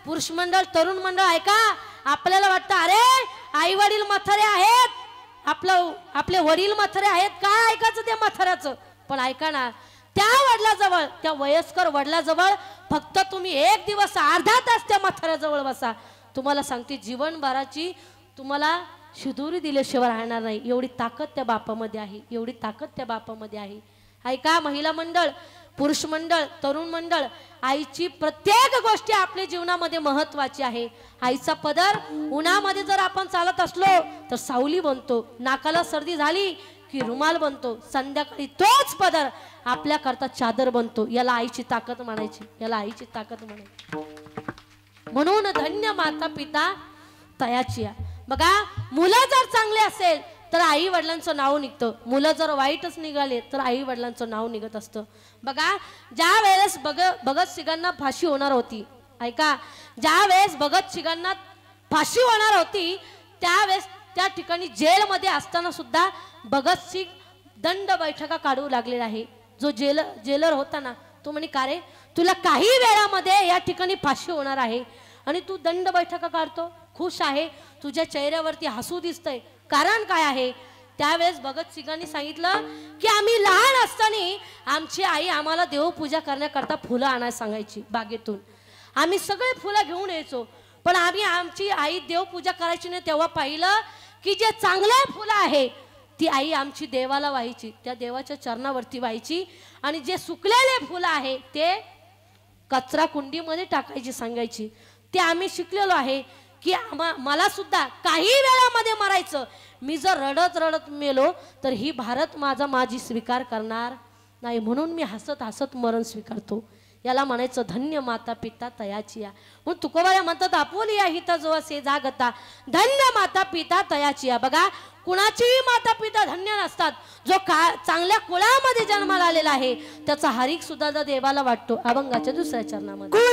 पुरुष मंडळ तरुण मंडळ ऐका, आपल्याला वाटतं अरे आई वडील म्हातारे आहेत, आपले वडील म्हातारे आहेत, काय ऐकायचं त्या म्हाताऱ्याचं. पण ऐका ना, त्या वडिलाजवळ, त्या वयस्कर वडिलाजवळ फक्त तुम्ही एक दिवस अर्धा तास त्या म्हाताऱ्याजवळ बसा, तुम्हाला सांगते जीवनभराची तुम्हाला शिदोरी दिल्याशिवाय राहणार नाही. एवढी ताकद त्या बापामध्ये आहे, एवढी ताकद त्या बापामध्ये आहे. ऐका महिला मंडळ, पुरुष मंडळ, तरुण मंडळ, आईची प्रत्येक गोष्टी आपल्या जीवनामध्ये महत्वाची आहे. आईचा पदर उन्हामध्ये जर आपण चालत असलो तर सावली बनतो, नाकाला सर्दी झाली की रुमाल बनतो, संध्याकाळी तोच पदर आपल्या करता चादर बनतो. याला आईची ताकद म्हणायची, याला आईची ताकद म्हणायची. म्हणून धन्य माता पिता तयाची. बघा, मुलं जर चांगले असेल तर आई वडिलांचं नाव निघतं, मुलं जर वाईटच निघाले तर आई वडिलांचं नाव निघत असतं. बघा, ज्या वेळेस भगतसिंगांना फाशी होणार होती, ऐका, ज्या वेळेस भगतसिंगांना फाशी होणार होती त्यावेळेस त्या ठिकाणी जेलमध्ये असताना सुद्धा भगतसिंग दंड बैठका काढू लागलेला आहे. जो जेलर होता ना, तो म्हणे का रे, तुला काही वेळामध्ये या ठिकाणी फाशी होणार आहे आणि तू दंड बैठका काढतो, खुश आहे, तुझ्या चेहऱ्यावरती हसू दिसतंय, कारण काय आहे. त्यावेळेस भगतसिंगांनी सांगितलं की आम्ही लहान असताना आमची आई आम्हाला देवपूजा करण्याकरता फुलं आणायला सांगायची बागेतून, आम्ही सगळे फुलं घेऊन यायचो, पण आमची आई देवपूजा करायची नाही तेव्हा पाहिलं की जे चांगले फुलं आहे ती आई आमची देवाला व्हायची, त्या देवाच्या चरणावरती व्हायची, आणि जे सुकलेले फुलं आहे ते कचरा कुंडीमध्ये टाकायची सांगायची. ते आम्ही शिकलेलो आहे की मला सुद्धा काही वेळामध्ये मरायचं, मी जर रडत रडत मेलो तर ही भारत माझी स्वीकार करणार नाही, म्हणून मी हसत हसत मरण स्वीकारतो. याला म्हणायचं धन्य माता पिता तयाची. म्हणून तुकोबाया म्हणतात आपुली या हिता जो असे जागता, धन्य माता पिता तयाची. बघा, कुणाचीही माता पिता धन्य नसतात. जो चांगल्या कुळामध्ये जन्माला आलेला आहे त्याचा हरिक सुद्धा देवाला वाटतो. अभंगाच्या दुसऱ्या चरणामध्ये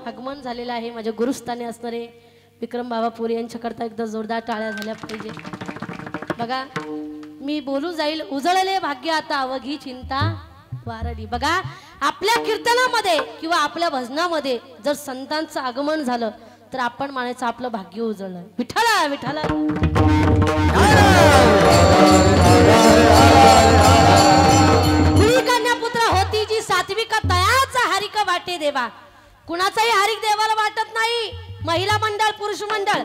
आगमन झालेलं आहे माझ्या गुरुस्थानी असणारे विक्रम बाबा पुरी यांच्याकरता एकदा जोरदार टाळ्या झाल्या पाहिजे. बघा, मी बोलू जाईल उजळले भाग्य आता अवघी चिंता वारली. बघा, आपल्या कीर्तनामध्ये किंवा आपल्या भजनामध्ये जर संतांचं आगमन झालं तर आपण म्हणायचं आपलं भाग्य उजळलं. विठ्ठला विठ्ठला. पुत्र होती जी सात्विका तयाचा हरिक वाटे देवा. कुणाचाही हरिक देवाला वाटत नाही. महिला मंडळ, पुरुष मंडळ,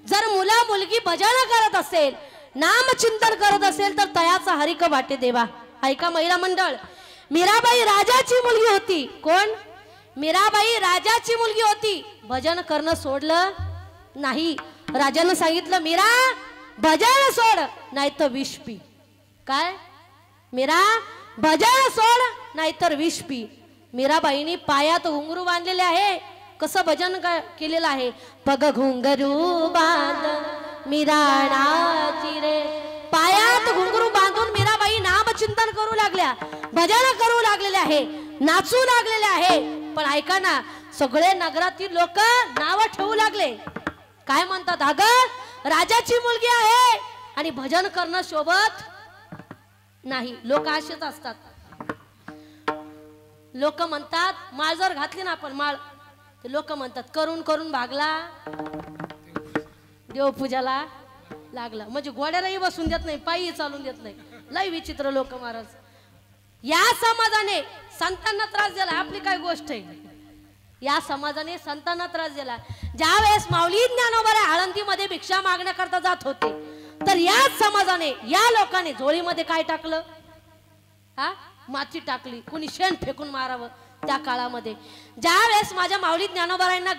जर मुला मुलगी भजन करत असेल, नाम चिंतन करत असेल तर तयाचा हरिक वाटे देवा. ऐका महिला मंडळ, मीराबाई राजाची मुलगी होती. कोण? मीराबाई राजाची मुलगी होती. भजन करणं सोडलं नाही. राजानं सांगितलं मीरा भजन सोड नाही तर विष पी. काय? मीरा भजन सोड नाहीतर विष पी. मीराबाईंनी पायात घुंगरू बांधलेले आहे. कसं भजन केलेलं आहे. पग घुंगरू बांध मीरा नाची रे. पायात घुंगरू बांधून मीराबाई नामचिंतन करू लागल्या, भजन करू लागलेले आहे, नाचू लागलेले आहे. पण ऐका ना, सगळे नगरातील लोक नाव ठेवू लागले. काय म्हणतात, अगं राजाची मुलगी आहे आणि भजन करणं शोभत नाही. लोक असेच असतात. लोक म्हणतात, माळ जर घातली ना आपण माळ, ते लोक म्हणतात करून करून भागला देवपूजाला लागला. म्हणजे घोड्यालाही बसून देत नाही, पायी चालून देत नाही. लय विचित्र लोक महाराज. या समाजाने संतांना त्रास दिला. आपली काय गोष्ट आहे. या समाजाने संतांना त्रास दिला. ज्या वेळेस माऊली ज्ञानोबा आळंदीमध्ये भिक्षा मागण्याकरता जात होते, तर या समाजाने, या लोकांनी झोळीमध्ये काय टाकलं, हा माती टाकली. कुणी शेण फेकून मारावं. त्या काळामध्ये ज्या वेळेस माझ्या माऊली ज्ञानोबारायांना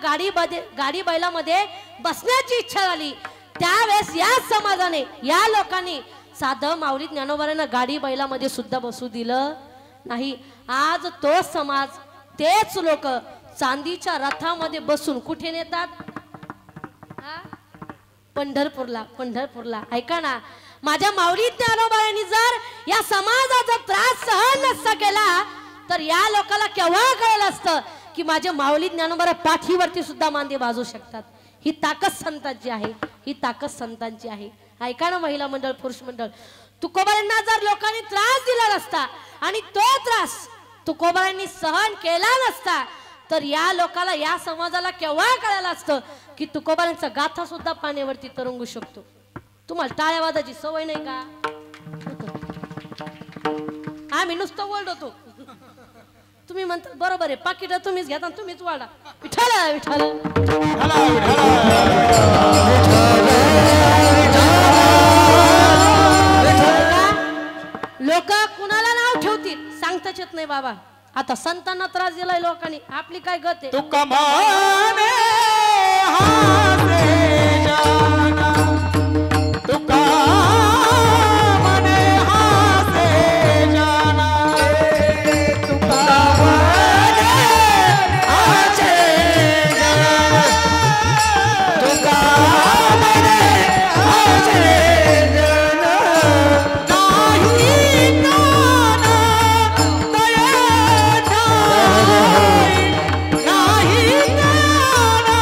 गाडी बैलामध्ये बसण्याची इच्छा झाली, त्यावेळेस या समाजाने, या लोकांनी साधं माऊली ज्ञानोबारायांना गाडी बैलामध्ये सुद्धा बसू दिलं नाही. आज तो समाज, तेच लोक चांदीच्या रथामध्ये बसून कुठे नेतात, पंढरपूरला. पंढरपूरला. ऐका ना, माझ्या माऊली ज्ञानोबारायांनी जर या समाजाचा त्रास सहन नसता केला, तर या लोकांना केव्हा कळलं असतं की माझ्या माऊली ज्ञानोबा पाठीवरती सुद्धा मांदे बाजू शकतात. ही ताकद संतांची आहे. ही ताकद संतांची आहे. ऐका ना महिला मंडळ, पुरुष मंडळ, तुकोबारांना जर लोकांनी त्रास दिला नसता आणि तो त्रास तुकोबारांनी सहन केला नसता, तर या लोकाला, या समाजाला केव्हा कळालं असतं की तुकोबारांचा गाथा सुद्धा पाण्यावरती तरंगू शकतो. तुम्हाला टाळ्या वाजायची सवय नाही का? आम्ही नुसतं ओरडतो. तुम्ही म्हणता बरोबर आहे, पाकिट तुम्हीच घेता, तुम्हीच वाढा. विठ्ठल विठ्ठल लोक कुणाला नाव ठेवतील सांगताच येत नाही बाबा. आता संतांना त्रास दिलाय लोकांनी, आपली काय गत आहे. तुका माने हासे जाना, तुका माने हासे जाना, तुका माने हासे जाना, तुका माने हासे जाना. नाही नाना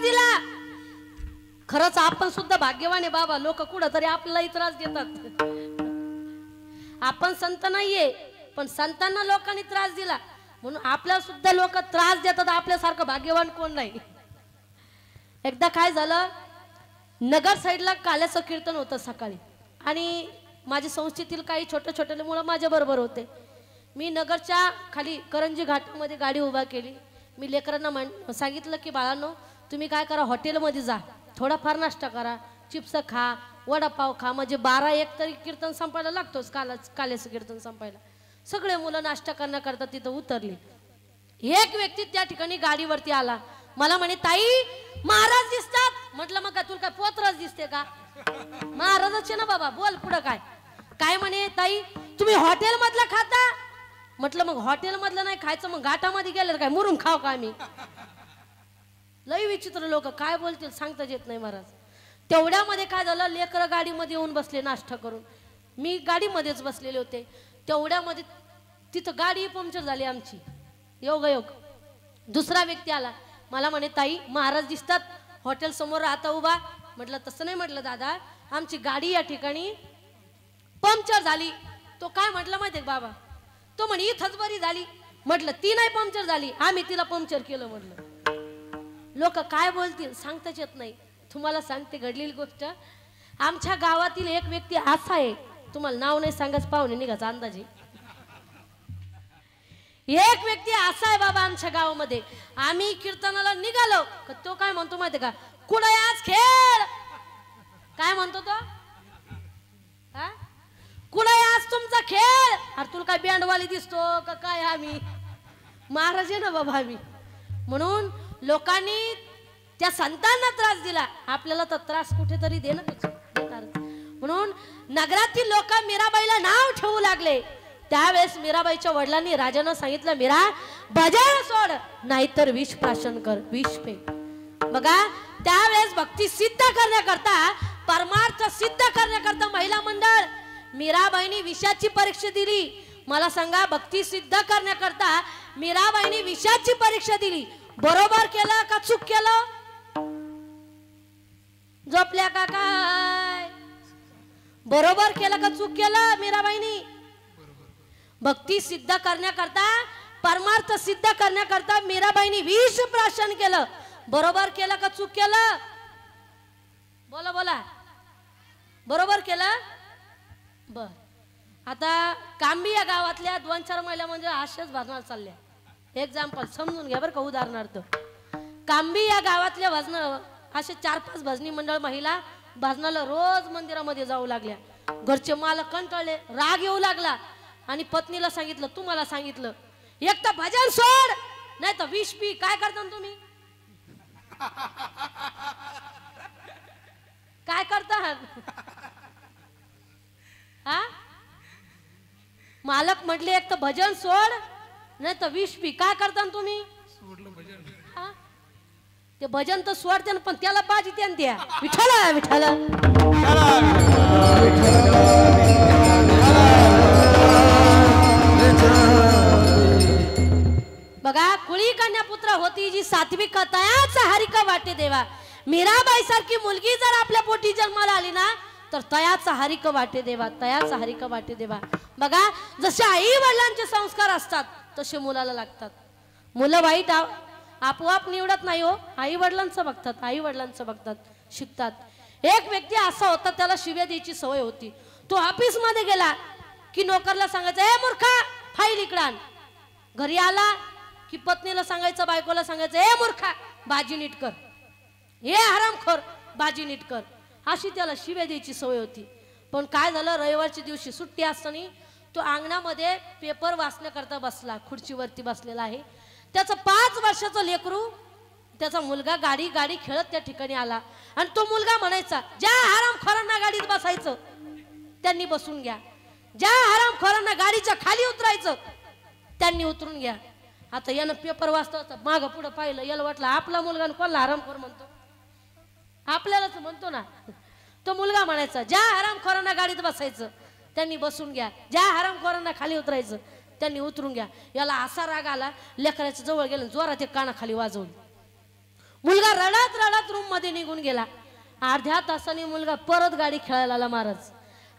दया खरंच आपण सुद्धा भाग्यवान आहे बाबा. लोक कुठं तरी आपल्यालाही त्रास देतात. आपण संत नाहीये, पण संतांना लोकांनी त्रास दिला म्हणून आपल्याला सुद्धा लोक त्रास देतात. आपल्यासारखं भाग्यवान कोण नाही. एकदा काय झालं, नगर साईडला काल्याचं कीर्तन होतं सकाळी आणि माझ्या संस्थेतील काही छोटे छोटे मुलं माझ्या बरोबर होते. मी नगरच्या खाली करंजी घाटामध्ये गाडी उभा केली. मी लेकरांना सांगितलं की बाळांनो, तुम्ही काय करा, हॉटेलमध्ये जा, थोडाफार नाश्ता करा, चिप्स खा, वडापाव खा, म्हणजे 12-1 तरी कीर्तन संपायला लागतोच. काल्याचं कीर्तन संपायला सगळे मुलं नाश्ता करण्याकरता तिथं उतरली. एक व्यक्ती त्या ठिकाणी गाडीवरती आला. मला म्हणे, ताई महाराज दिसतात. म्हटलं मग काय तुला काय पोतराज दिसते का? महाराजाचे ना बाबा, बोल पुढं काय. काय म्हणे, ताई तुम्ही हॉटेल मधलं खाता. म्हटलं मग हॉटेल मधलं नाही खायचं, मग घाटामध्ये गेलं काय मुरुम खाव का आम्ही? लई विचित्र लोक काय बोलतील सांगताच येत नाही महाराज. तेवढ्यामध्ये काय झालं, लेकरं गाडीमध्ये येऊन बसले नाश्ता करून. मी गाडीमध्येच बसलेले होते. तेवढ्यामध्ये तिथं गाडी पंक्चर झाली आमची. योगायोग दुसरा व्यक्ती आला. मला म्हणे, ताई महाराज दिसतात हॉटेल समोर आता उभा. म्हटलं तसं नाही. म्हटलं दादा, आमची गाडी या ठिकाणी पंक्चर झाली. तो काय म्हटलं माहितीये बाबा, तो म्हणे इथंच बरी झाली. म्हटलं ती नाही पंक्चर झाली, आम्ही तिला पंक्चर केलं. म्हटलं लोक काय बोलतील सांगताच येत नाही. तुम्हाला सांगते घडलेली गोष्ट. आमच्या गावातील एक व्यक्ती असा आहे, तुम्हाला नाव नाही सांगायचं, पाहुणे निघायचा अंदाजे. एक व्यक्ती असा आहे बाबा आमच्या गावामध्ये, आम्ही कीर्तनाला निघालो तो काय म्हणतो माहिती का, कुठे आज खेळ, काय म्हणतो तो, कुठे आज तुमचा खेळ, अरे तुला काय बँडवाली दिसतो का काय, आम्ही महाराज आहे ना बाबा आम्ही. म्हणून लोकांनी त्या संतांना त्रास दिला, आपल्याला तर त्रास कुठेतरी देणार. म्हणून नगरातील लोक मीराबाईला नाव ठेवू लागले. त्यावेळेस मीराबाईच्या वडिलांनी राजानं सांगितलं, मीरा भजन सोड नाहीतर विष प्राशन कर, विष पे. बघा त्यावेळेस भक्ती सिद्ध करण्याकरता, परमार्थ सिद्ध करण्याकरता महिला मंडळ मीराबाईंनी विषाची परीक्षा दिली. मला सांगा, भक्ती सिद्ध करण्याकरता मीराबाईंनी विषाची परीक्षा दिली. बरोबर केलं का चूक केलं, झोपल्या का काय, बरोबर केलं का चूक केलं मीराबाईंनी. भक्ती सिद्ध करण्याकरता, परमार्थ सिद्ध करण्याकरता मीराबाईंनी विष प्राशन केलं. बरोबर केलं का चूक केलं, बोला बोला, बरोबर केलं. बर, आता कांबी या गावातल्या 2-4 महिला म्हणजे अशाच भाजनाला चालल्या. एक्झाम्पल समजून घ्या बरं का, उदाहरणार्थ कांबी या गावातल्या भजन, असे 4-5 भजनी मंडळ महिला भजनाला रोज मंदिरामध्ये जाऊ लागल्या. घरचे मालक कंटाळले, राग येऊ लागला आणि पत्नीला सांगितलं, तुम्हाला सांगितलं एक तर भजन सोड नाही तर विष पी. काय करता तुम्ही, काय करता, हा मालक म्हटले एक तर भजन सोड नाही तर विष पी. काय करता तुम्ही, ते भजन तर सोडते पण त्याला बाजी त्या विठ्ठला विठ्ठला. बघा कुळी कन्या पुत्र होती जी सात्विक तयाचा हरिका वाटे देवा. मीराबाई सारखी मुलगी जर आपल्या पोटी जन्माला आली ना तर तयाचा हरिक वाटे देवा, तयाचा हरिक वाटे देवा. बघा जसे आई वडिलांचे संस्कार असतात तसे मुलाला लागतात. मुलं वाईट आपोआप निवडत नाही हो, आई वडिलांचं बघतात, आई वडिलांचं बघतात, शिकतात. एक व्यक्ती असा होता, त्याला शिव्या द्यायची सवय होती. तो ऑफिस मध्ये गेला की नोकरला सांगायचं, ए मूर्खा फाईल इकडे आण. घरी आला की पत्नीला सांगायचं, बायकोला सांगायचं, ए मूर्खा भाजी नीट कर, हे हरामखोर भाजी नीट कर. अशी त्याला शिव्या द्यायची सवय होती. पण काय झालं, रविवारच्या दिवशी सुट्टी असताना तो अंगणामध्ये पेपर वाचण्याकरता बसला, खुर्चीवरती बसलेला आहे. त्याचं 5 वर्षाचं लेकरू, त्याचा मुलगा गाडी गाडी खेळत त्या ठिकाणी आला आणि तो मुलगा म्हणायचा, ज्या हरामखोरांना गाडीत बसायचं त्यांनी बसून घ्या, ज्या हरामखोरांना गाडीच्या खाली उतरायचं त्यांनी उतरून घ्या. आता यानं पेपर वाचता मागं पुढं पाहिलं, याला वाटलं आपला मुलगा कोणाला हरामखोर म्हणतो, आपल्यालाच म्हणतो ना. तो मुलगा म्हणायचा, ज्या हरामखोरांना गाडीत बसायचं त्यांनी बसून घ्या, ज्या हरामखोरांना खाली उतरायचं त्यांनी उतरून घ्या. याला असा राग आला, लेकराच्या जवळ गेला, जोरात एक कानाखाली वाजवली. मुलगा रडत रडत रूम मध्ये निघून गेला. अर्ध्या तासाने मुलगा परत गाडी खेळायला आला महाराज.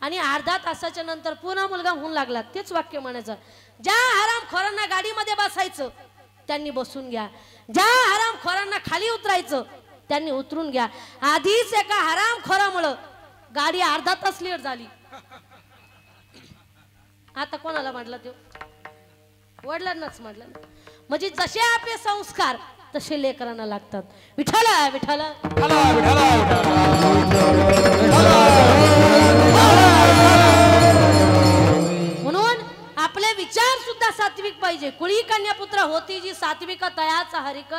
आणि अर्ध्या तासाच्या नंतर पुन्हा मुलगा होऊन लागला, तेच वाक्य म्हणायचं, ज्या हरामखोरांना गाडीमध्ये बसायचं त्यांनी बसून घ्या, ज्या हरामखोरांना खाली उतरायचं त्यांनी उतरून घ्या. आधीच एका हरामखोरामुळं गाडी अर्धा तास लेट झाली. आता कोणाला म्हटलं, ते वडिलांनाच म्हटलं. म्हणजे जसे आपले संस्कार तसे लेकरांना लागतात. विठ्ठला विठ्ठला म्हणून आपले विचार सुद्धा सात्विक पाहिजे. कुळी कन्या पुत्र होती जी सात्विक तयाचा हरिक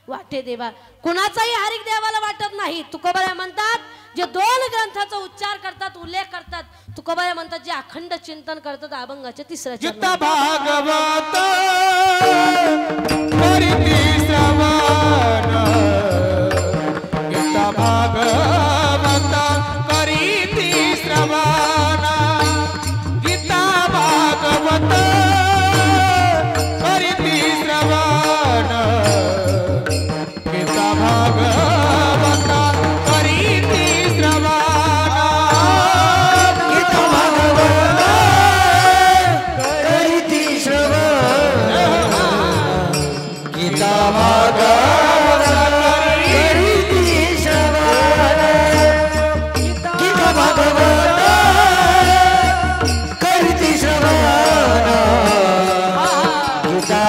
वाटे देवा. कुणाचाही हरिक देवाला वाटत नाही. तुकोबाया म्हणतात, जे 2 ग्रंथाचा उच्चार करतात, उल्लेख करतात, तुकोबाया म्हणतात, जे अखंड चिंतन करतात अभंगाच्या 3ऱ्या गीता भागवत करीती श्रवण, गीता भागवत करीती श्रवण, गीता भागवत करीती श्रवण, गीता भागवत करीती श्रवण, गीता भागवत करीती श्रवण, गीता भागवत करीती श्रवण, गीता भागवत करीती श्रवण, गीता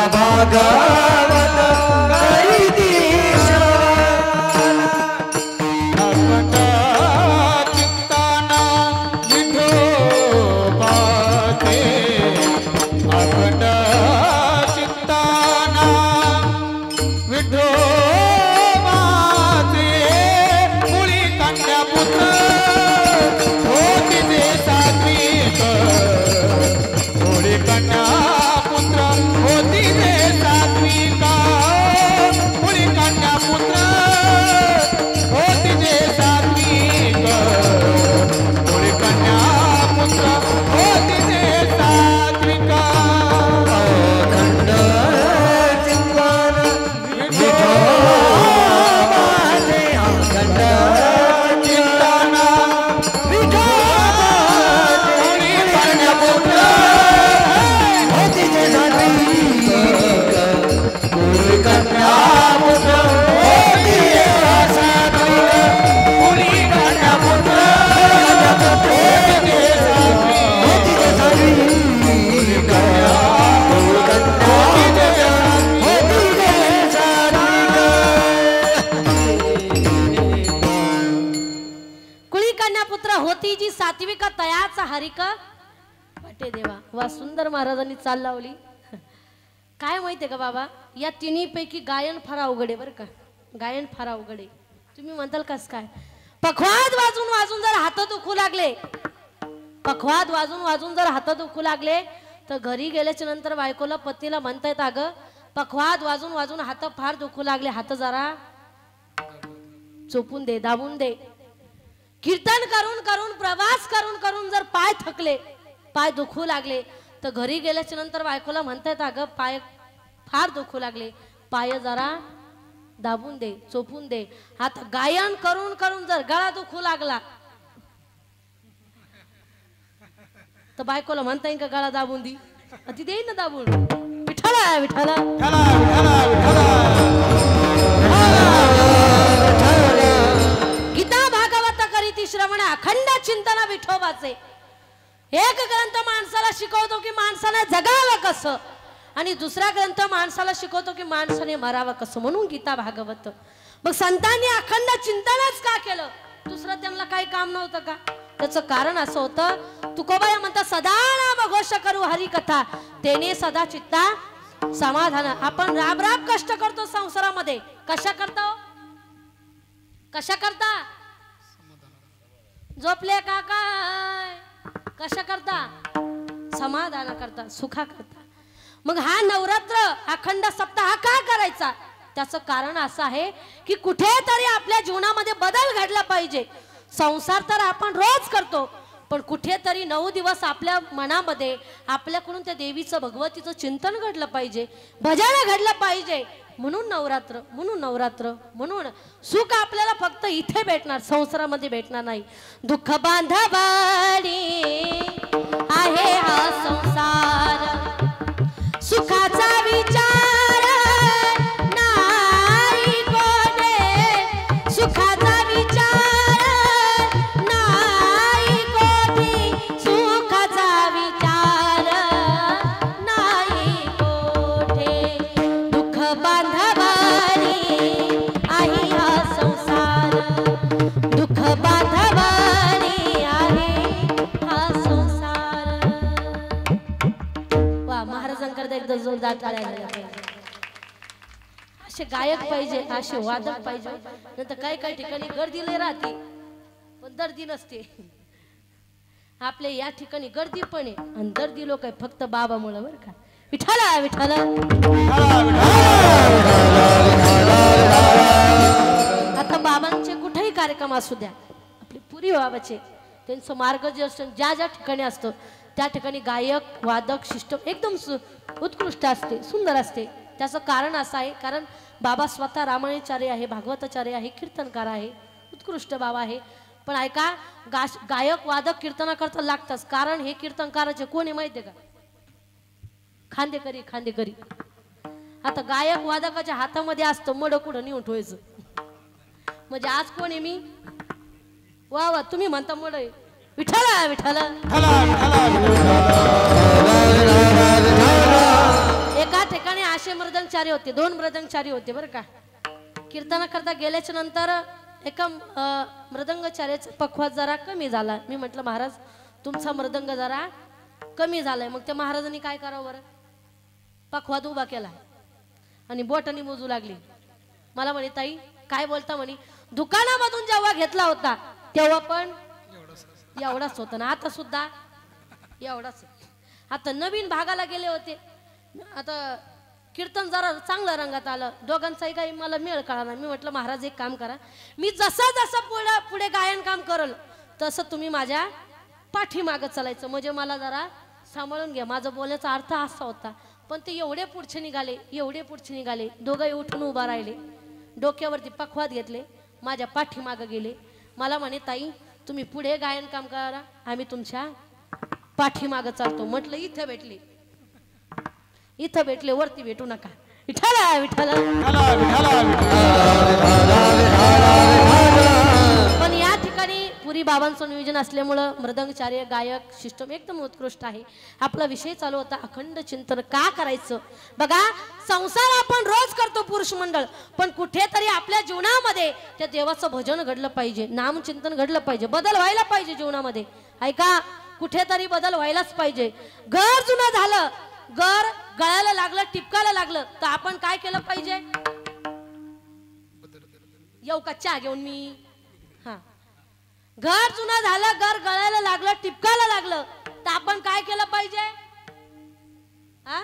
होती जी सात्विका तयाचा हरिक वाटे देवा. वा सुंदर महाराजांनी चाल लावली. काय माहितीये का बाबा, या तिन्ही पैकी गायन फार अवघड आहे बरं का. गायन फार अवघड आहे. तुम्ही म्हणताल कस काय, पखवाद वाजून वाजून जर हात दुखू लागले, पखवाद वाजून वाजून जर हात दुखू लागले तर घरी गेल्याच्या नंतर बायकोला पतीला म्हणतायत अगं पखवाद वाजून वाजून हात फार दुखू लागले, हात जरा चोपून दे, दाबून दे. कीर्तन करून करून प्रवास करून करून जर पाय थकले, पाय दुखू लागले तर घरी गेल्याच्या नंतर बायकोला म्हणतायत अगं पाय फार दुखू लागले, पाय जरा दाबून दे, चोपून दे. आता गायन करून करून जर गळा दुखू लागला तर बायकोला म्हणता येईल का गळा दाबून दी, ती देईन ना दाबून. विठ्ठला विठ्ठला गीता भागवत करीती श्रवण अखंड चिंतन विठोबाचे. एक ग्रंथ माणसाला शिकवतो की माणसाने जगावं कसं, आणि दुसरा ग्रंथ माणसाला शिकवतो की माणसाने मरावं कसं, म्हणून गीता भागवत. मग संतांनी अखंड चिंतनच का केलं, दुसरं त्यांना काही काम नव्हतं का? त्याचं कारण असं होतं, तुकोबा म्हणतात सदा नाम घोष करू हरी कथा तेने सदा चित्ता समाधान. आपण राब राब कष्ट करतो संसारामध्ये, कशा करता, कशा करता, झोपले का काय, कशा करता, समाधान करता, सुखा करता. मग हा नवरात्र अखंड सप्ताह का करायचा, त्याचं कारण असं आहे की कुठेतरी आपल्या जीवनामध्ये बदल घडला पाहिजे. संसार तर आपण रोज करतो, पण कुठेतरी 9 दिवस आपल्या मनामध्ये आपल्याकडून त्या देवीचं भगवतीचं चिंतन घडलं पाहिजे, भजन घडलं पाहिजे. म्हणून नवरात्र, म्हणून नवरात्र. म्हणून सुख आपल्याला फक्त इथे भेटणार, संसारामध्ये भेटणार नाही. दुःख बांधवाडी आहे हा संसार, सुखाचा विचार नाही कोणे, सुखाचा विचार नाही कोणी, सुखाचा विचार नाही कोठे. दुःख बांधवारी आहे हा संसार, दुःख बांधवारी आहे हा संसार. वा, महाराजांकरता एकदा जोरदार टाळ्या झाल्या पाहिजे. असे गायक पाहिजे, असे वादक पाहिजे. नंतर काही काही ठिकाणी गर्दी लय राहते पण दर्दी नसते. आपल्या या ठिकाणी गर्दी पण आहे आणि दर्दी लोक आहे फक्त बाबामुळे बरं का. विठ्ठला विठ्ठला. आता बाबांचे कुठेही कार्यक्रम असू द्या, आपले पुरी बाबाचे त्यांचं मार्गदर्शन ज्या ज्या ठिकाणी असतं त्या ठिकाणी गायक वादक सिस्टम एकदम उत्कृष्ट असते, सुंदर असते. त्याचं कारण असं आहे, कारण बाबा स्वतः रामायणाचार्य आहे, भागवताचार्य आहे, कीर्तनकार आहे, उत्कृष्ट बाबा आहे. पण ऐका, गायक वादक कीर्तनाकरता लागतच. कारण हे कीर्तनकाराचे कोण आहे माहिती आहे का, खांदेकरी, खांदेकरी. आता गायक वादकाच्या हातामध्ये असतं मड कुठं नेऊन ठेवायचं. म्हणजे आज कोण आहे मी, वा वा तुम्ही म्हणता मड आहे. विठ्ठला विठ्ठला. एका ठिकाणी असे मृदंगचारी होते, 2 मृदंगचारी होते बरं का. कीर्तनाकरता गेल्याच्या नंतर एका मृदंगचार्याचा पखवाद जरा कमी झाला. मी म्हटलं महाराज तुमचा मृदंग जरा कमी झालाय. मग त्या महाराजांनी काय करावं बरं, पखवाद उभा केला आणि बोटाने मोजू लागली. मला म्हणे ताई काय बोलता म्हणे, दुकानामधून जेव्हा घेतला होता तेव्हा पण एवढाच होता ना, आता सुद्धा एवढाच. आता नवीन भागाला गेले होते, आता कीर्तन जरा चांगलं रंगात आलं, दोघांचाही काही मला मेळ कळला. मी म्हटलं महाराज एक काम करा, मी जसं जसं पुढे गायन काम करल तसं तुम्ही माझ्या पाठीमागं चालायचं, म्हणजे मला जरा सांभाळून घ्या. माझं बोलण्याचा अर्थ असा होता. पण ते एवढे पुढचे निघाले, एवढे पुढचे निघाले, दोघंही उठून उभा राहिले, डोक्यावरती पखवाद घेतले, माझ्या पाठीमागं गेले. मला म्हणे ताई तुम्ही पुढे गायन काम करा, आम्ही तुमच्या पाठीमागं चालतो. म्हटलं इथं भेटले, इथं भेटले, वरती भेटू नका. विठ्ठला विठ्ठला. पण या ठिकाणी पुरी बाबांचं नियोजन असल्यामुळं मृदंगचार्य गायक सिस्टम एकदम उत्कृष्ट आहे. आपला विषय चालू होता अखंड चिंतन का करायचं. बघा संसार आपण रोज करतो पुरुष मंडळ, पण कुठेतरी आपल्या जीवनामध्ये त्या देवाचं भजन घडलं पाहिजे, नामचिंतन घडलं पाहिजे, बदल व्हायला पाहिजे जीवनामध्ये. ऐका, कुठेतरी बदल व्हायलाच पाहिजे. घर जुनं झालं, घर गळायला लागलं, टिपकायला लागलं, तर आपण काय केलं पाहिजे? येऊ का चहा घेऊन मी? हा, घर जुनं झालं, घर गळायला लागलं, टिपकायला लागलं, तर आपण काय केलं पाहिजे? हा,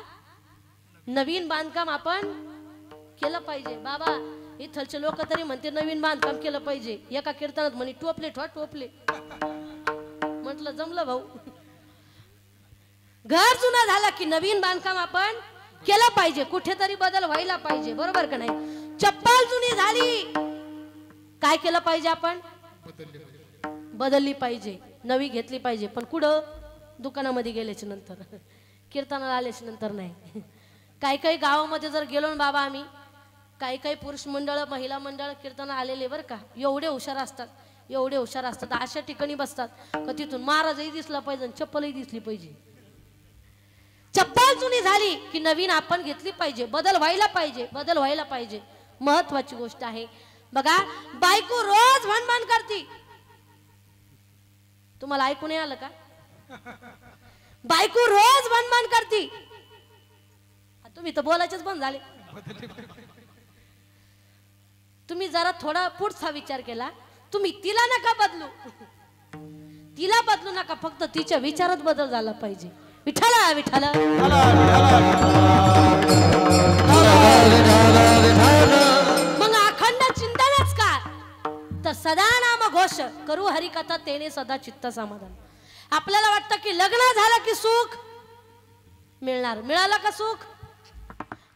नवीन बांधकाम आपण केलं पाहिजे. बाबा इथलचे लोक तरी म्हणते नवीन बांधकाम केलं पाहिजे. एका कीर्तनात म्हणे टोपले ठो टोपले. म्हटलं जमलं भाऊ. घर जुनं झालं की नवीन बांधकाम आपण केलं पाहिजे, कुठेतरी बदल व्हायला पाहिजे, बरोबर का नाही? चप्पल जुनी झाली, काय केलं पाहिजे? आपण बदलली पाहिजे, नवी घेतली पाहिजे. पण कुठं? दुकानामध्ये गेल्याच्या नंतर, कीर्तनाला आल्याच्या नंतर नाही. काही काही गावामध्ये जर गेलो ना बाबा आम्ही, काही काही पुरुष मंडळ महिला मंडळ कीर्तनाला आलेले बरं का, एवढे हुशार असतात, एवढे हुशार असतात. अशा ठिकाणी बसतात का तिथून महाराजही दिसला पाहिजे, चप्पलही दिसली पाहिजे. चप्पल जुनी झाली की नवीन आपण घेतली पाहिजे, बदल व्हायला पाहिजे, बदल व्हायला पाहिजे. महत्वाची गोष्ट आहे. बघा, बायको रोज भणभण करती. तुम्हाला ऐकू नाही आलं का? बायको रोज भणभण करती. तुम्ही तर बोलायचेच बंद झाले. तुम्ही जरा थोडा पुढचा विचार केला, तुम्ही तिला नका बदलू, तिला बदलू नका, फक्त तिच्या विचारात बदल झाला पाहिजे. विठ्ठला विठ्ठला. मग अखंड चिंतनच काय? तर सदा नाम घोष करू हरिकथा, तेने सदा चित्त समाधान. आपल्याला वाटतं की लग्न झालं की सुख मिळणार. मिळालं का सुख?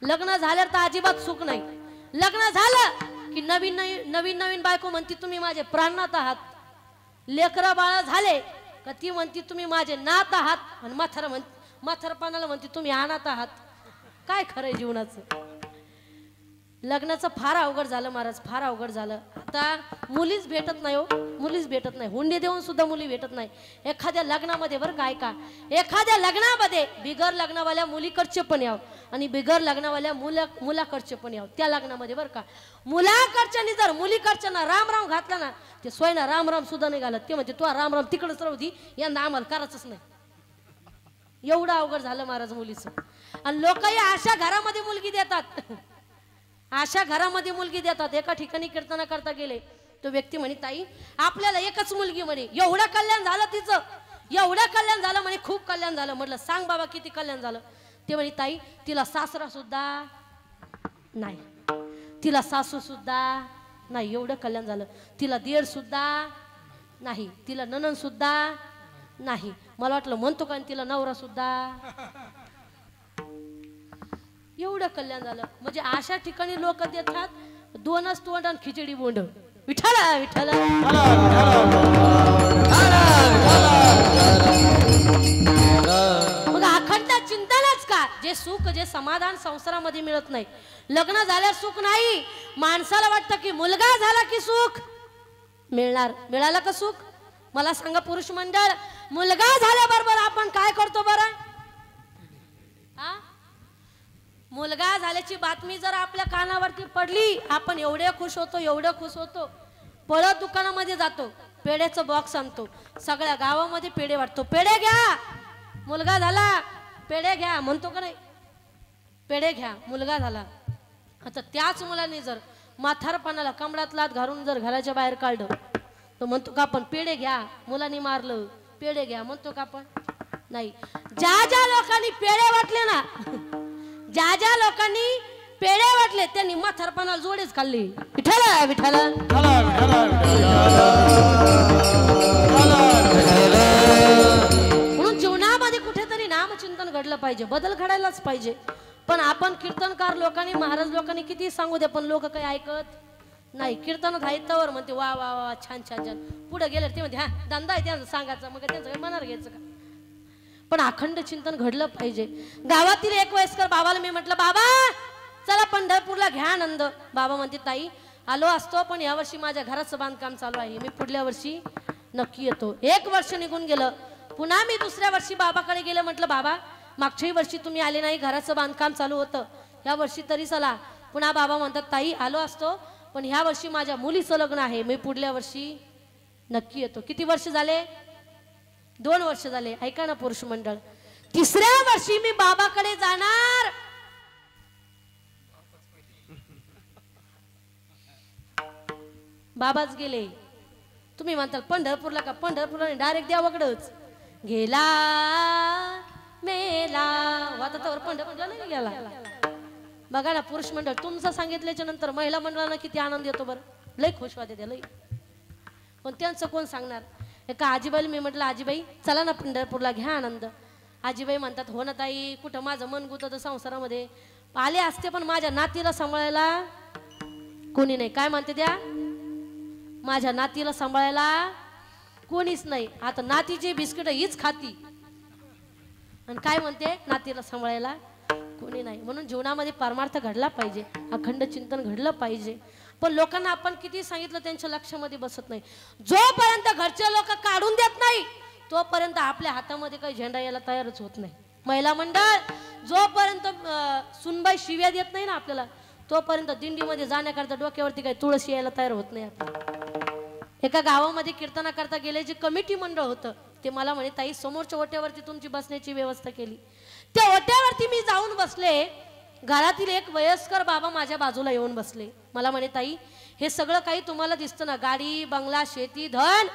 लग्न झाल्यावर तर अजिबात सुख नाही. लग्न झालं की नवीन नवीन नवीन बायको म्हणती तुम्ही माझे प्राणनाथ आहात. लेकरा बाळा झाले का ती म्हणती तुम्ही माझे नात आहात. आणि म्हातारपणाला म्हणती तुम्ही अनाथ आहात. काय खरंय जीवनाचं? लग्नाचं फार अवघड झालं महाराज, फार अवघड झालं. आता मुलीच भेटत नाही हो, मुलीच भेटत नाही. हुंडी देऊन सुद्धा मुली भेटत नाही. एखाद्या लग्नामध्ये बरं काय का, एखाद्या लग्नामध्ये बिगर लग्नावाल्या मुलीकडचे पण याव आणि बिगर लग्नावाल्या मुलाकडचे पण याव. त्या लग्नामध्ये बरं का, मुलाकडच्यानी जर मुलीकडच्या राम राम घातला ना, ते सोयना राम राम सुद्धा नाही घालत. ते म्हणते तू राम राम तिकडच राहू दे, यंदा आम्हाला करायचंच नाही. एवढं अवघड झालं महाराज मुलीचं. आणि लोकही अशा घरामध्ये मुलगी देतात, अशा घरामध्ये मुलगी देतात. एका ठिकाणी कीर्तन करता गेले, तो व्यक्ती म्हणे ताई आपल्याला एकच मुलगी म्हणे, एवढं कल्याण झालं तिचं, एवढं कल्याण झालं म्हणे, खूप कल्याण झालं. म्हटलं सांग बाबा किती कल्याण झालं? ते म्हणे ताई तिला सासरा सुद्धा नाही, तिला सासू सुद्धा नाही, एवढं कल्याण झालं. तिला दीर सुद्धा नाही, तिला नणंद सुद्धा नाही. मला वाटलं म्हणतो का तिला नवरा सुद्धा. एवढं कल्याण झालं. म्हणजे अशा ठिकाणी लोक देतात दोनच तोंड आणि खिचडी बोंड. विठ्ठला विठ्ठला. मग अखंड चिंतनच का? जे सुख जे समाधान संसारामध्ये मिळत नाही. लग्न झाल्यावर सुख नाही. माणसाला वाटतं की मुलगा झाला की सुख मिळणार. मिळालं का सुख? मला सांगा पुरुष मंडळ, मुलगा झाल्याबरोबर आपण काय करतो बरं? हा, मुलगा झाल्याची बातमी जर आपल्या कानावरती पडली, आपण एवढे खुश होतो, एवढे खुश होतो. पळत दुकानामध्ये जातो, पेढ्याचं बॉक्स आणतो, सगळ्या गावामध्ये पेढे वाटतो. पेढे घ्या, मुलगा झाला, पेढे घ्या म्हणतो का नाही? पेढे घ्या, मुलगा झाला. आता त्याच मुलाने जर म्हातारपणाला कमळात लात घालून जर घराच्या बाहेर काढलं, तर म्हणतो का आपण पेढे घ्या, मुलांनी मारलं, पेढे घ्या म्हणतो का आपण? नाही. ज्या ज्या लोकांनी पेढे वाटले ना, ज्या ज्या लोकांनी पेढे वाटले त्यांनी म्हातारपणाला जोडेच खाल्ली. विठ्ठला विठ्ठला. म्हणून जीवनामध्ये कुठेतरी नामचिंतन घडलं पाहिजे, बदल घडायलाच पाहिजे. पण आपण कीर्तनकार लोकांनी, महाराज लोकांनी किती सांगू दे, पण लोक काही ऐकत नाही. कीर्तनात आहेत तर म्हणते वा वा वा छान छान छान. पुढे गेले ते म्हणते हा धंदा आहे त्यांचं सांगायचं, मग त्यांचं काही मनावर घ्यायचं का? पण अखंड चिंतन घडलं पाहिजे. गावातील एक वयस्कर बाबाला मी म्हटलं बाबा चला पंढरपूरला घ्या आनंद. बाबा म्हणते ताई आलो असतो, पण यावर्षी माझ्या घराचं बांधकाम चालू आहे, मी पुढल्या वर्षी नक्की येतो. एक वर्ष निघून गेलं. पुन्हा मी दुसऱ्या वर्षी बाबाकडे गेले. म्हटलं बाबा मागच्याही वर्षी तुम्ही आले नाही, घराचं बांधकाम चालू होतं, या वर्षी तरी चला. पुन्हा बाबा म्हणतात ताई आलो असतो, पण ह्या वर्षी माझ्या मुलीचं लग्न आहे, मी पुढल्या वर्षी नक्की येतो. किती वर्ष झाले? 2 वर्ष झाले. ऐका ना पुरुष मंडळ, 3ऱ्या वर्षी मी बाबाकडे जाणार. बाबाच गेले. तुम्ही म्हणताल पंढरपूरला का? पंढरपूरला डायरेक्ट देवाकडंच गेला मेला. वातावर पंढरपूरला नाही गेला. बघा ना पुरुष मंडळ, तुमचं सांगितल्याच्या नंतर महिला मंडळाला किती आनंद येतो बरं. लय खुश वाटते त्या लय. पण त्यांचं कोण सांगणार? एका आजीबाईला मी म्हटलं, आजीबाई चला ना पंढरपूरला, घ्या आनंद. आजीबाई म्हणतात, हो ना ताई, कुठं माझं मन गुततं संसारामध्ये. आले असते पण माझ्या नातीला सांभाळायला कोणी नाही. काय म्हणते त्या? माझ्या नातीला सांभाळायला कोणीच नाही. आता नातीची बिस्किट हीच खाती आणि काय म्हणते? नातीला सांभाळायला कोणी नाही. म्हणून जीवनामध्ये परमार्थ घडला पाहिजे, अखंड चिंतन घडलं पाहिजे. पण लोकांना आपण किती सांगितलं त्यांच्या लक्षामध्ये बसत नाही. जोपर्यंत घरचे लोक काढून देत नाही तोपर्यंत आपल्या हातामध्ये काही झेंडा यायला तयारच होत नाही. महिला मंडळ, जोपर्यंत सुनबाई शिव्या देत नाही ना आपल्याला, तोपर्यंत दिंडीमध्ये जाण्याकरता डोक्यावरती काही तुळस यायला तयार होत नाही आपण. एका गावामध्ये कीर्तना करता गेले, जे कमिटी मंडळ होतं ते मला म्हणे, ताई समोरच्या ओट्यावरती तुमची बसण्याची व्यवस्था केली. त्या ओट्यावरती मी जाऊन बसले. घरातील एक वयस्कर बाबा माझ्या बाजूला येऊन बसले. मला म्हणे, ताई हे सगळं काही तुम्हाला दिसतं ना, गाडी बंगला शेती धन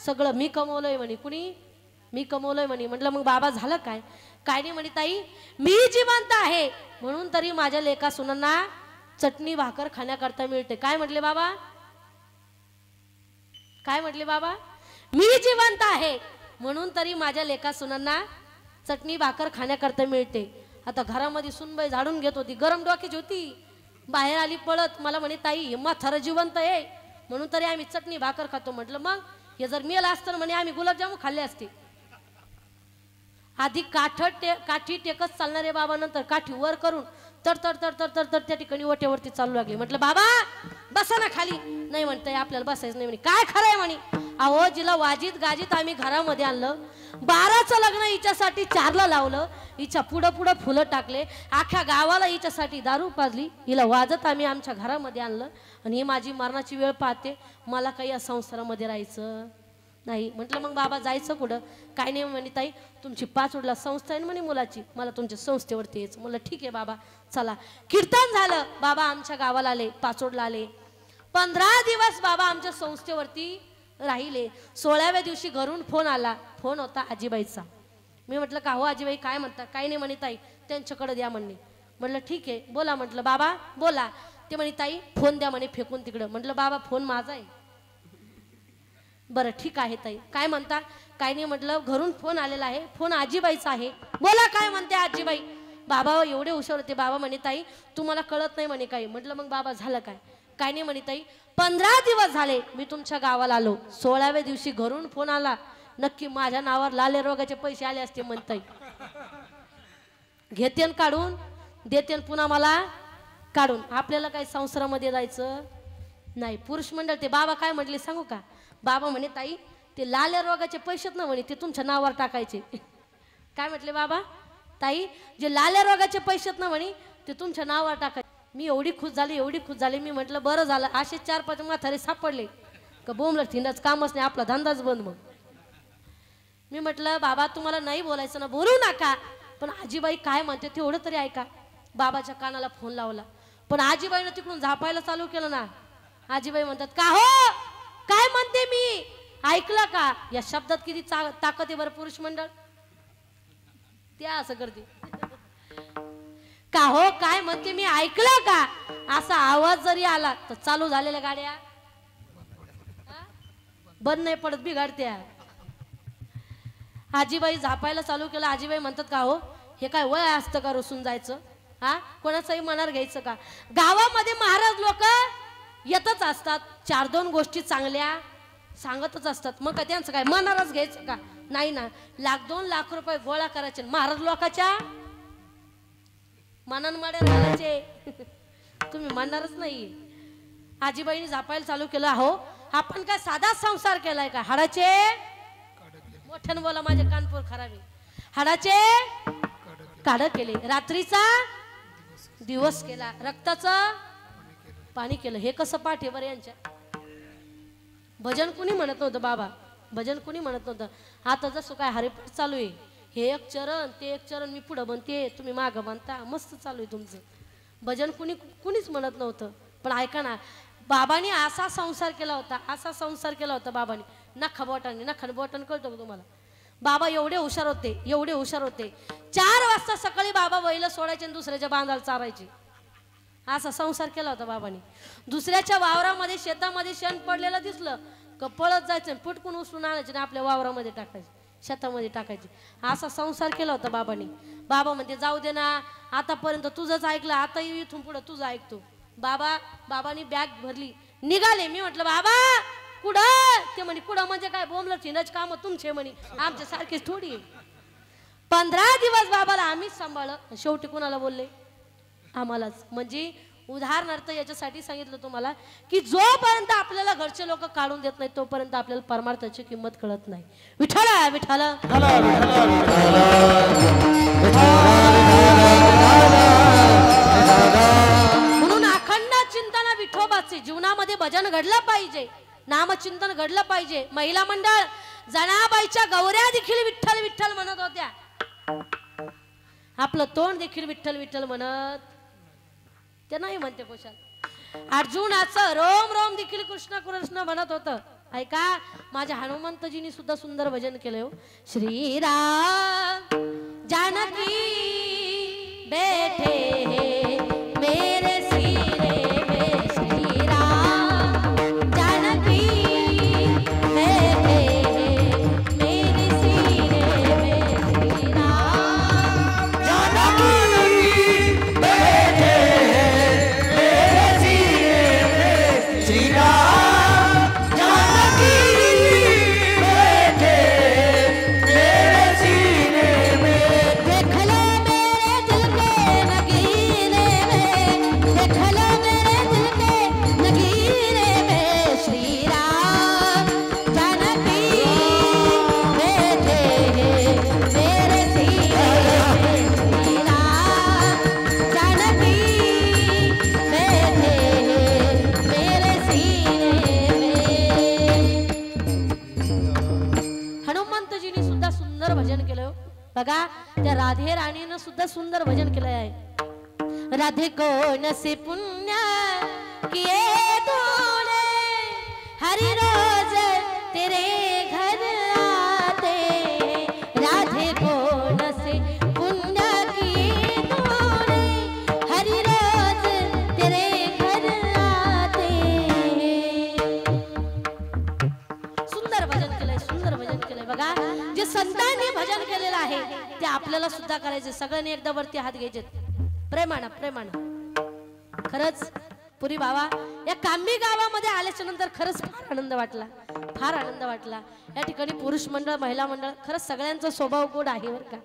सगळं मी कमवलंय म्हणे. कुणी? मी कमवलंय म्हणे. म्हटलं मग बाबा झालं काय? काय नाही म्हणे, ताई मी जिवंत आहे म्हणून तरी माझ्या लेका सुनांना चटणी भाकर खाण्याकरता मिळते. काय म्हटले बाबा? काय म्हटले बाबा? मी जिवंत आहे म्हणून तरी माझ्या लेका सुनांना चटणी भाकर खाण्याकरता मिळते. आता घरामध्ये सुनबाई झाडून घेत होती, गरम डोक्याची होती, बाहेर आली पळत. मला म्हणे, ताई म्हातारं जिवंत आहे म्हणून तरी आम्ही चटणी भाकर खातो. म्हटलं मग हे जर मेलं असतं म्हणे आम्ही गुलाबजामुन खाल्ले असते. आधी काठी टेकत चालणारे बाबा नंतर काठी वर करून तर तर तर तर तर तर त्या ठिकाणी ओट्यावरती चालू लागले. म्हटलं बाबा बसा ना खाली. नाही म्हणताय आपल्याला बसायचं नाही म्हणे. काय खरंय म्हणे? अहो जिला वाजीत गाजीत आम्ही घरामध्ये आणलं, 12चं लग्न हिच्यासाठी 4ला लावलं, हिच्या पुढं पुढं फुलं टाकले, अख्ख्या गावाला हिच्यासाठी दारू पाजली, हिला वाजत आम्ही आमच्या घरामध्ये आणलं आणि ही माझी मरणाची वेळ पाहते. मला काही या संसारामध्ये राहायचं नाही. म्हटलं मग बाबा जायचं कुठं? काय नाही म्हणे, ताई तुमची पाचोडला संस्था आहे म्हणे मुलाची, मला तुमच्या संस्थेवरती यायचं. म्हणलं ठीक आहे बाबा चला. कीर्तन झालं, बाबा आमच्या गावाला आले, पाचोडला आले. 15 दिवस बाबा आमच्या संस्थेवरती राहिले. 16व्या दिवशी घरून फोन आला. फोन होता आजीबाईचा. मी म्हटलं का हो आजीबाई काय म्हणता? काही नाही म्हणे, ताई त्यांच्याकडे द्या म्हणणे. म्हटलं ठीक आहे बोला. म्हटलं बाबा बोला. ते म्हणे, ताई फोन द्या म्हणे फेकून तिकडं. म्हटलं बाबा फोन माझा आहे. बरं ठीक आहे ताई. काय म्हणता? काय नाही म्हटलं घरून फोन आलेला आहे, फोन आजीबाईचा आहे. बोला काय म्हणते आजीबाई? बाबा एवढे हुशार होते. बाबा म्हणे, ताई तुम्हाला कळत नाही म्हणे काही. म्हटलं मग बाबा झालं काय? काय नाही म्हणे, ताई 15 दिवस झाले मी तुमच्या गावाला आलो, 16व्या दिवशी घरून फोन आला, नक्की माझ्या नावावर लाले रोगाचे पैसे आले असते म्हणताई. घेतेन काढून देतेन पुन्हा मला काढून. आपल्याला काही संसारामध्ये जायचं नाही. पुरुष मंडळ ते बाबा काय म्हटले सांगू का? बाबा म्हणे, ताई ते लाल्या रोगाचे पैसेत ना म्हणे ते तुमच्या नावावर टाकायचे. काय म्हटले बाबा? ताई जे लाल्या रोगाचे पैसेत ना म्हणे ते तुमच्या नावावर टाकायचे. मी एवढी खुश झाली, एवढी खुश झाली. मी म्हटलं बरं झालं, असे 4-5 म्हातारे सापडले का बोंबलं थिंडाच कामच नाही, आपला धंदाच बंद. मग मी म्हटलं बाबा तुम्हाला नाही बोलायचं ना बोलू नका, पण आजीबाई काय म्हणते तेवढं तरी ऐका. बाबाच्या कानाला फोन लावला, पण आजीबाईनं तिकडून झापायला चालू केलं ना. आजीबाई म्हणतात, का हो काय म्हणते मी ऐकलं का? या शब्दात किती ताकद आहे बरं पुरुष मंडळ. त्या असं करते, का हो काय म्हणते मी ऐकलं का? असा आवाज जरी आला तर चालू झालेल्या गाड्या बंद नाही पडत, बिघडत्या. आजीबाई झापायला चालू केलं. आजीबाई म्हणतात, का हो हे काय वय असतं का रुसून जायचं? हा कोणाचंही मनावर घ्यायचं का? गावामध्ये महाराज लोक येतच असतात, 4-2 गोष्टी चांगल्या सांगतच असतात. मग काय त्यांचं काय मनावरच घ्यायचं का? नाही ना. 1-2 लाख रुपये गोळा करायचे, महाराज लोकाच्या मनांमध्ये घालायचे. तुम्ही म्हणणारच नाही. आजीबाईने झापायला चालू केलं, हो आपण काय साधा संसार केलाय का? हाडाचे मोठ्यानं बोला, माझे कानपूर खराबे. हाडाचे काढ केले, रात्रीचा दिवस केला, रक्ताचं पाणी केलं. हे कसं पाठ आहे बरं यांच्या? भजन कुणी म्हणत नव्हतं बाबा, भजन कुणी म्हणत नव्हतं. आता जसं काय हरिपाठ चालू आहे, हे एक चरण ते एक चरण, मी पुढं म्हणते तुम्ही मागं म्हणता, मस्त चालू आहे तुमचं भजन. कुणीच म्हणत नव्हतं. पण ऐका ना, बाबांनी असा संसार केला होता, असा संसार केला होता बाबांनी. नखा बोटाने कळतो का तुम्हाला? बाबा एवढे हुशार होते, एवढे हुशार होते. 4 वाजता सकाळी बाबा बैल सोडायचे आणि दुसऱ्याच्या बांधाला चारायचे. असा संसार केला होता बाबांनी. दुसऱ्याच्या वावरामध्ये शेतामध्ये शेण पडलेलं दिसलं का पळत जायचं, पुटकून उचलून आणायचे आणि आपल्या वावरामध्ये टाकायचे, शेतामध्ये टाकायचे. असा संसार केला होता बाबांनी. बाबा म्हणते जाऊ दे ना, आतापर्यंत तुझंच ऐकलं, आता इथून पुढं तुझं ऐकतो. बाबांनी बॅग भरली, निघाले. मी म्हटलं बाबा कुठं? ते म्हणे कुठं म्हणजे काय, बोंबलं चिनाच काम तुमचे म्हणे, आमच्या सारखेच थोडी. 15 दिवस बाबाला आम्हीच सांभाळलं. शेवटी कुणाला बोलले? आम्हालाच. म्हणजे उदाहरणार्थ याच्यासाठी सांगितलं तुम्हाला की जोपर्यंत आपल्याला घरचे लोक काढून देत नाही तोपर्यंत आपल्याला परमार्थाची किंमत कळत नाही. विठ्ठला विठ्ठला म्हणून अखंड चिंतन विठोबाचे जीवनामध्ये भजन घडलं पाहिजे, नामचिंतन घडलं पाहिजे. महिला मंडळ जनाबाईच्या गौऱ्या देखील विठ्ठल विठ्ठल म्हणत होत्या. आपलं तोंड देखील विठ्ठल विठ्ठल म्हणत ते नाही म्हणते कोशाल. अर्जुनाचं रोम रोम देखील कृष्ण कृष्ण म्हणत होतं. ऐका, माझ्या हनुमंतजींनी सुद्धा सुंदर भजन केलं हो. श्रीराम जानकी बैठे मेरे सिरे में, श्रीराम जानकी बैठे मेरे सिरे में, श्रीराम जानकी बैठे मेरे सीने में, श्रीराम जानकी बैठे मेरे सीने में। देख लो मेरे दिल के नगीने में, देख लो मेरे दिल के नगीने में, श्री राम जानकी बैठे मेरे सीने में, श्री राम जानकी बैठे मेरे सीने में. हनुमंतजींनी सुद्धा सुंदर भजन केलं हो. बघा, त्या राधे राणीनं सुद्धा सुंदर भजन केलं आहे. राधे कोण से पुण्य किए तूने, हरि रोज तेरे घर आते, राधे कोण से पुण्य किए तूने, हरि रोज तेरे घर आते. सुंदर भजन केलंय, सुंदर भजन केलंय. बघा, जे संतांनी भजन केलेलं आहे ते आपल्याला सुद्धा करायचे. सगळ्यांनी एकदा वरती हात घ्यायचे, प्रेमानं. खरंच पुरी बाबा, या कांबी गावामध्ये आल्याच्या नंतर खरंच फार आनंद वाटला. या ठिकाणी पुरुष मंडळ, महिला मंडळ, खरंच सगळ्यांचा स्वभाव गोड आहे बरं का,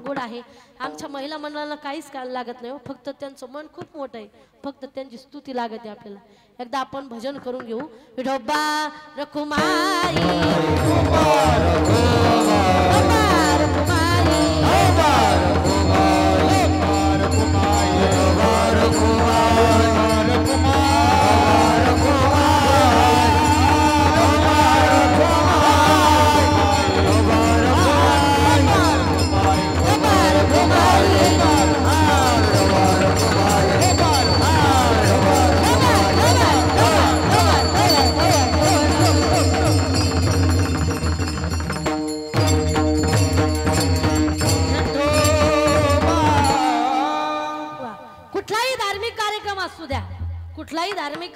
गोड आहे. आमच्या महिला मंडळाला काहीच लागत नाही हो, फक्त त्यांचं मन खूप मोठं आहे, फक्त त्यांची स्तुती लागत आहे आपल्याला. एकदा आपण भजन करून घेऊ. विठोबा रखुमाई कुठलाही धार्मिक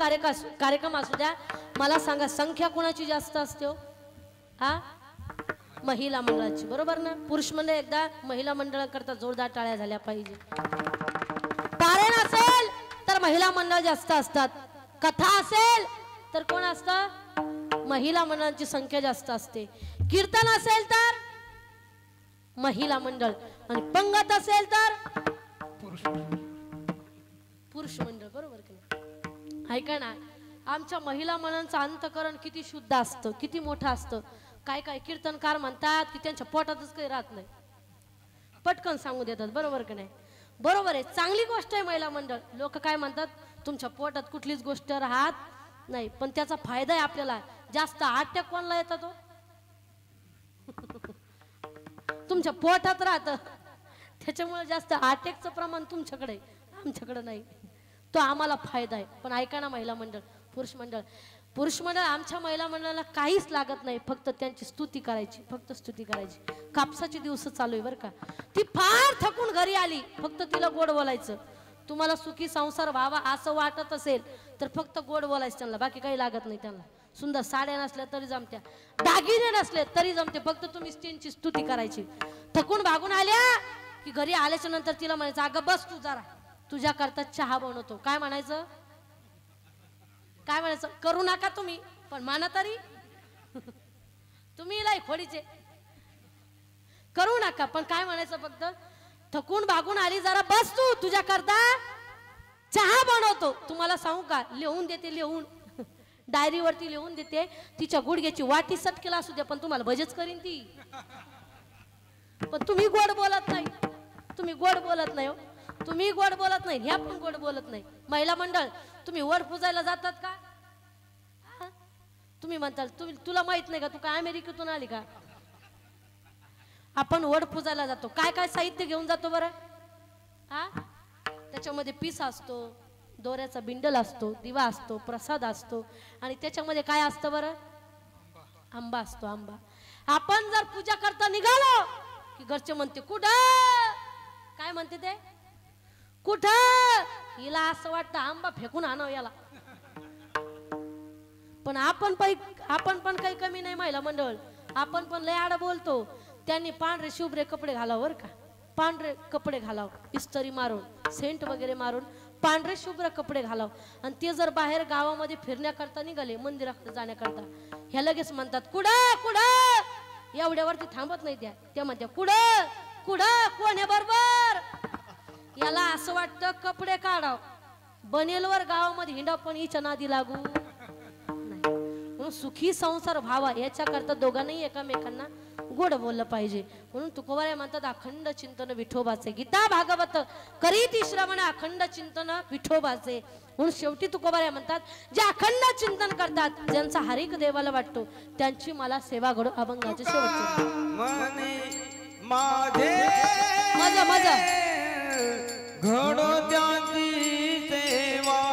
कार्यक्रम असू द्या, मला सांगा संख्या कोणाची जास्त असते हो? हा, महिला मंडळाची, बरोबर ना? पुरुष मंडळ एकदा महिला मंडळाकरता जोरदार टाळ्या झाल्या पाहिजे. पारायण असेल तर महिला मंडळ जास्त असतात, कथा असेल तर कोण असतं? महिला मंडळांची संख्या जास्त असते. कीर्तन असेल तर महिला मंडळ, आणि पंगत असेल तर पुरुष मंडळ, बरोबर की नाही? ऐका ना, आमच्या महिला मंडळांचं अंतकरण किती शुद्ध असतं, किती मोठं असतं. काय काय कीर्तनकार म्हणतात की त्यांच्या पोटातच काही राहत नाही, पटकन सांगू देतात, बरोबर की नाही? बरोबर आहे, चांगली गोष्ट आहे महिला मंडळ. लोक काय म्हणतात, तुमच्या पोटात कुठलीच गोष्ट राहत नाही, पण त्याचा फायदा आहे आपल्याला. जास्त अटॅक कोणाला येतात तो तुमच्या पोटात राहतं, त्याच्यामुळे जास्त अटॅकचं प्रमाण तुमच्याकडे, आमच्याकडे नाही. तो आम्हाला फायदा आहे. पण ऐका ना महिला मंडळ, पुरुष मंडळ, आमच्या महिला मंडळाला काहीच लागत नाही, फक्त त्यांची स्तुती करायची, फक्त स्तुती करायची. कापसाचे दिवस चालू आहे बरं का. ती फार थकून घरी आली, फक्त तिला गोड बोलायचं. तुम्हाला सुखी संसार व्हावा असं वाटत असेल तर फक्त गोड बोलायचं त्यांना, बाकी काही लागत नाही त्यांना. सुंदर साड्या नसल्या तरी जमत्या, दागिने नसले तरी जमते, फक्त तुम्ही त्यांची स्तुती करायची. थकून भागून आल्या की घरी आल्याच्या नंतर तिला म्हणायचं, अगं बस तू जरा, तुझ्या करता चहा बनवतो. काय म्हणायचं, काय म्हणायचं, करू नका तुम्ही पण माना तरी तुम्ही लाई खोडीचे, करू नका पण काय म्हणायचं, फक्त थकून भागून आली, जरा बस तू, तुझ्या करता चहा बनवतो. तुम्हाला सांगू का, लिहून देते, लिहून डायरीवरती लिहून देते. तिच्या गुडघ्याची वाटी सटकेला असू द्या, पण तुम्हाला भजच करीन ती. पण तुम्ही गोड बोलत नाही, तुम्ही गोड बोलत नाही, तुम्ही गोड बोलत नाही, ह्या पण गोड बोलत नाही. महिला मंडळ, तुम्ही वर पूजायला जातात का? तुम्ही म्हणताल तुला माहित नाही का, तू काय अमेरिकेतून आली का? आपण वड पूजायला जातो, काय काय साहित्य घेऊन जातो बरं? हा, त्याच्यामध्ये पीस असतो, दोऱ्याचा बिंडल असतो, दिवा असतो, प्रसाद असतो, आणि त्याच्यामध्ये काय असतं बरं? आंबा असतो, आंबा. आपण जर पूजा करता निघालो की घरचे म्हणते, कुठं, काय म्हणते ते, कुठं? हिला असं वाटतं आंबा फेकून आणावं याला. पण आपण पण काही कमी नाही महिला मंडळ, आपण पण लय आड बोलतो. त्यांनी पांढरे शुभ्रे कपडे घालावं बरं का, पांढरे कपडे घालाव, इस्त्री मारून, सेंट वगैरे मारून पांढरे शुभ्र कपडे घालाव. आणि ते जर बाहेर गावामध्ये फिरण्याकरता निघाले, मंदिराकडे जाण्याकरता, ह्या लगेच म्हणतात, कुठं कुठं, एवढ्यावरती थांबत नाही त्या म्हणत्या, कुठं कुठं, कोण आहे बरोबर. याला असं वाटतं कपडे काढाव, बनेलवर गावामध्ये हिंडा, पण हिच्या नादी लागू नाही. म्हणून सुखी संसार व्हावा याच्याकरता दोघांनाही एकामेकांना गोड बोललं पाहिजे. म्हणून तुकोबारे म्हणतात, अखंड चिंतन विठोबाचे. गीता भागवत करीती श्रवण अखंड चिंतन विठोबाचे. म्हणून शेवटी तुकोबारे म्हणतात, जे अखंड चिंतन करतात, ज्यांचा हरिक देवाला वाटतो, त्यांची मला सेवा घडो. अभंगाचे शेवटचे मजा मजा घडो त्यांची सेवा.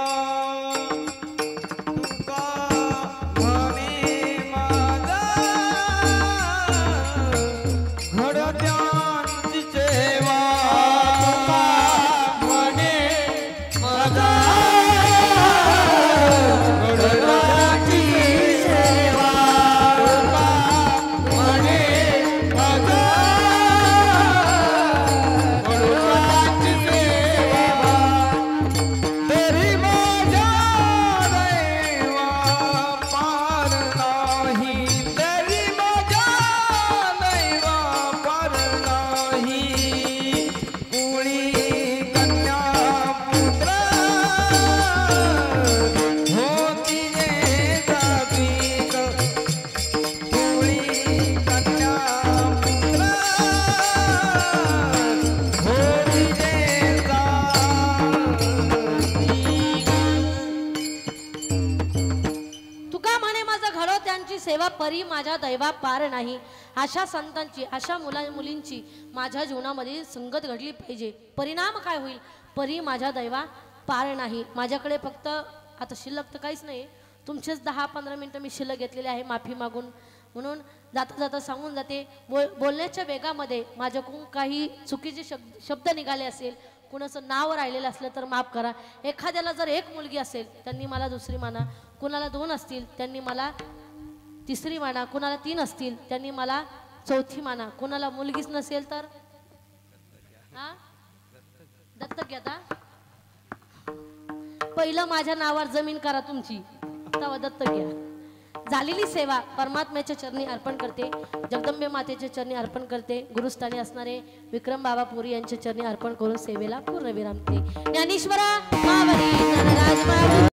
सेवा परी माझ्या दैवा पार नाही. अशा संतांची, अशा मुलींची माझ्या जीवनामध्ये संगत घडली पाहिजे. परिणाम काय होईल? परी माझ्या दैवा पार नाही. माझ्याकडे फक्त आता शिल्लक तर काहीच नाही, तुमचेच 10-15 मिनिटं मी शिल्लक घेतलेले आहे माफी मागून. म्हणून जाता जाता सांगून जाते, बोलण्याच्या वेगामध्ये माझ्याकडून काही चुकीचे शब्द निघाले असेल, कुणाचं नाव राहिलेलं असलं तर माफ करा. एखाद्याला जर एक मुलगी असेल त्यांनी मला दुसरी माना, कुणाला 2 असतील त्यांनी मला तिसरी माना, कुणाला 3 असतील त्यांनी मला चौथी माना. कुणाला मुलगीच नसेल तर दत्तक घ्या. पहिलं माझ्या नावावर जमीन करा तुमची, तेव्हा दत्तक घ्या. झालेली सेवा परमात्म्याच्या चरणी अर्पण करते, जगदंबे मातेच्या चरणी अर्पण करते, गुरुस्थानी असणारे विक्रम बाबा पुरी यांच्या चरणी अर्पण करून सेवेला पूर्ण विरामते. ज्ञानेश्वरा मावली